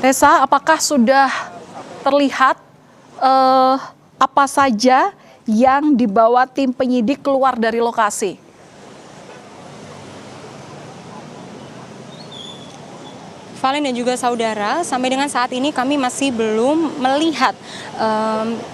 Tessa, apakah sudah terlihat apa saja yang dibawa tim penyidik keluar dari lokasi? Valen dan juga saudara, sampai dengan saat ini kami masih belum melihat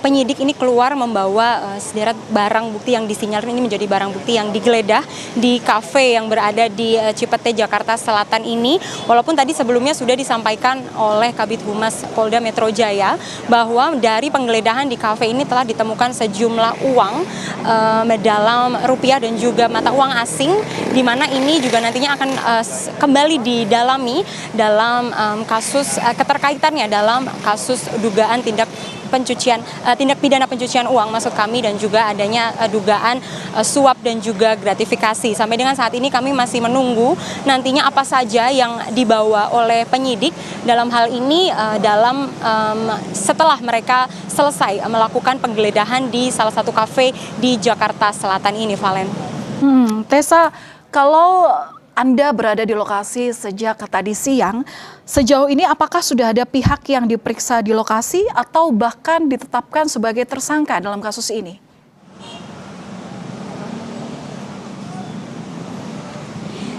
penyidik ini keluar membawa sederet barang bukti yang disinyalir ini menjadi barang bukti yang digeledah di kafe yang berada di Cipete, Jakarta Selatan ini. Walaupun tadi sebelumnya sudah disampaikan oleh Kabid Humas Polda Metro Jaya bahwa dari penggeledahan di kafe ini telah ditemukan sejumlah uang dalam rupiah dan juga mata uang asing, di mana ini juga nantinya akan kembali didalami dalam kasus keterkaitannya dalam kasus dugaan tindak pidana pencucian uang maksud kami, dan juga adanya dugaan suap dan juga gratifikasi. Sampai dengan saat ini kami masih menunggu nantinya apa saja yang dibawa oleh penyidik dalam hal ini setelah mereka selesai melakukan penggeledahan di salah satu kafe di Jakarta Selatan ini, Valen. Tessa, kalau Anda berada di lokasi sejak tadi siang, sejauh ini apakah sudah ada pihak yang diperiksa di lokasi atau bahkan ditetapkan sebagai tersangka dalam kasus ini?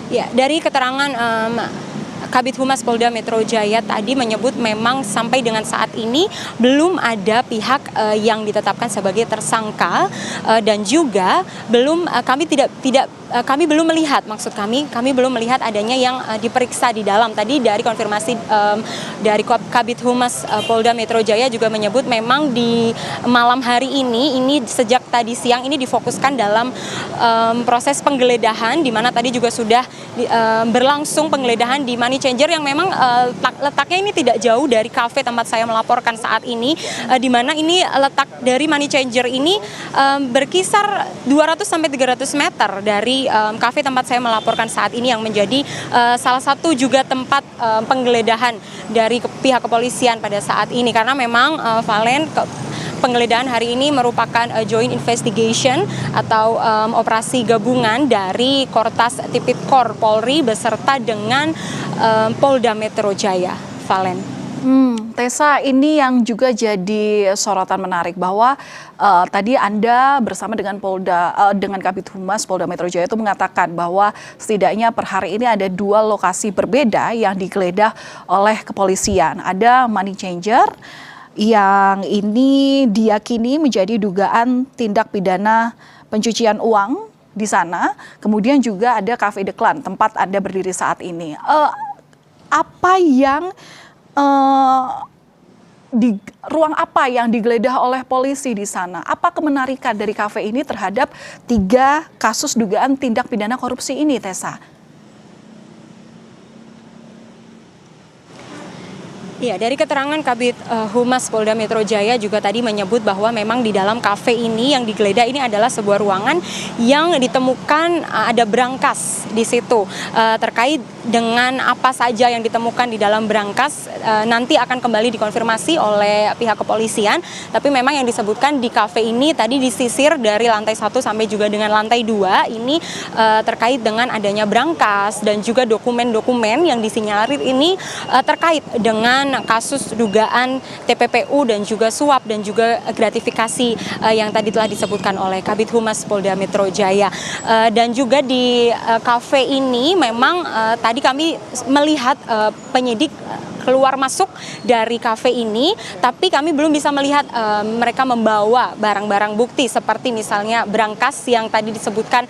Ya, dari keterangan Kabid Humas Polda Metro Jaya tadi menyebut memang sampai dengan saat ini belum ada pihak yang ditetapkan sebagai tersangka, dan juga kami belum melihat, maksud kami belum melihat adanya yang diperiksa di dalam. Tadi dari konfirmasi dari Kabid Humas Polda Metro Jaya juga menyebut memang di malam hari ini sejak tadi siang ini difokuskan dalam proses penggeledahan, di mana tadi juga sudah berlangsung penggeledahan di Money Changer yang memang letaknya ini tidak jauh dari kafe tempat saya melaporkan saat ini, di mana ini letak dari Money Changer ini berkisar 200 sampai 300 meter dari kafe tempat saya melaporkan saat ini, yang menjadi salah satu juga tempat penggeledahan dari pihak kepolisian pada saat ini, karena memang Valen, penggeledahan hari ini merupakan joint investigation atau operasi gabungan dari Kortas Tipikor Polri beserta dengan Polda Metro Jaya, Valen. Tessa, ini yang juga jadi sorotan menarik bahwa tadi Anda bersama dengan dengan Kabid Humas Polda Metro Jaya itu mengatakan bahwa setidaknya per hari ini ada 2 lokasi berbeda yang digeledah oleh kepolisian. Ada Money Changer yang ini diyakini menjadi dugaan tindak pidana pencucian uang di sana. Kemudian juga ada Cafe The Clan, tempat Anda berdiri saat ini. Apa yang di ruang apa yang digeledah oleh polisi di sana? Apa kemenarikan dari kafe ini terhadap 3 kasus dugaan tindak pidana korupsi ini, Tessa? Ya, dari keterangan Kabid Humas Polda Metro Jaya juga tadi menyebut bahwa memang di dalam kafe ini yang digeledah ini adalah sebuah ruangan yang ditemukan ada brankas di situ. Terkait dengan apa saja yang ditemukan di dalam brankas nanti akan kembali dikonfirmasi oleh pihak kepolisian. Tapi memang yang disebutkan di kafe ini tadi disisir dari lantai 1 sampai juga dengan lantai 2 ini terkait dengan adanya brankas dan juga dokumen-dokumen yang disinyalir ini terkait dengan kasus dugaan TPPU dan juga suap dan juga gratifikasi yang tadi telah disebutkan oleh Kabid Humas Polda Metro Jaya. Dan juga di kafe ini memang tadi kami melihat penyidik keluar masuk dari kafe ini, tapi kami belum bisa melihat mereka membawa barang-barang bukti seperti misalnya brankas yang tadi disebutkan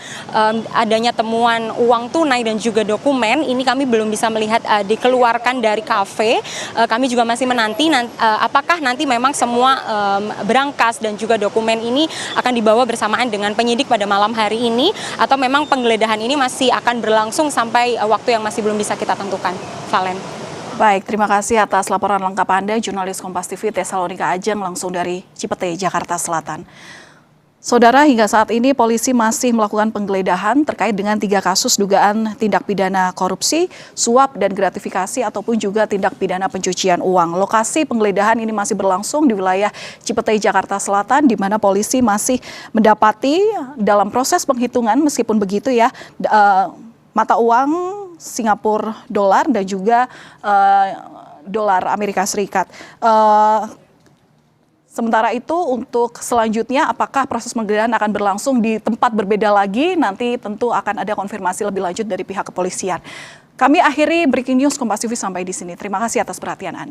adanya temuan uang tunai dan juga dokumen. Ini kami belum bisa melihat dikeluarkan dari kafe. Kami juga masih menanti apakah nanti memang semua brankas dan juga dokumen ini akan dibawa bersamaan dengan penyidik pada malam hari ini, atau memang penggeledahan ini masih akan berlangsung sampai waktu yang masih belum bisa kita tentukan, Valen. Baik, terima kasih atas laporan lengkap Anda, jurnalis Kompas TV Tessa Lonika Ajeng langsung dari Cipete, Jakarta Selatan. Saudara, hingga saat ini polisi masih melakukan penggeledahan terkait dengan 3 kasus dugaan tindak pidana korupsi, suap dan gratifikasi ataupun juga tindak pidana pencucian uang. Lokasi penggeledahan ini masih berlangsung di wilayah Cipete, Jakarta Selatan, di mana polisi masih mendapati dalam proses penghitungan, meskipun begitu ya, mata uang Singapura dolar dan juga dolar Amerika Serikat. Sementara itu untuk selanjutnya apakah proses penggeledahan akan berlangsung di tempat berbeda lagi, nanti tentu akan ada konfirmasi lebih lanjut dari pihak kepolisian. Kami akhiri Breaking News Kompas TV sampai di sini. Terima kasih atas perhatian Anda.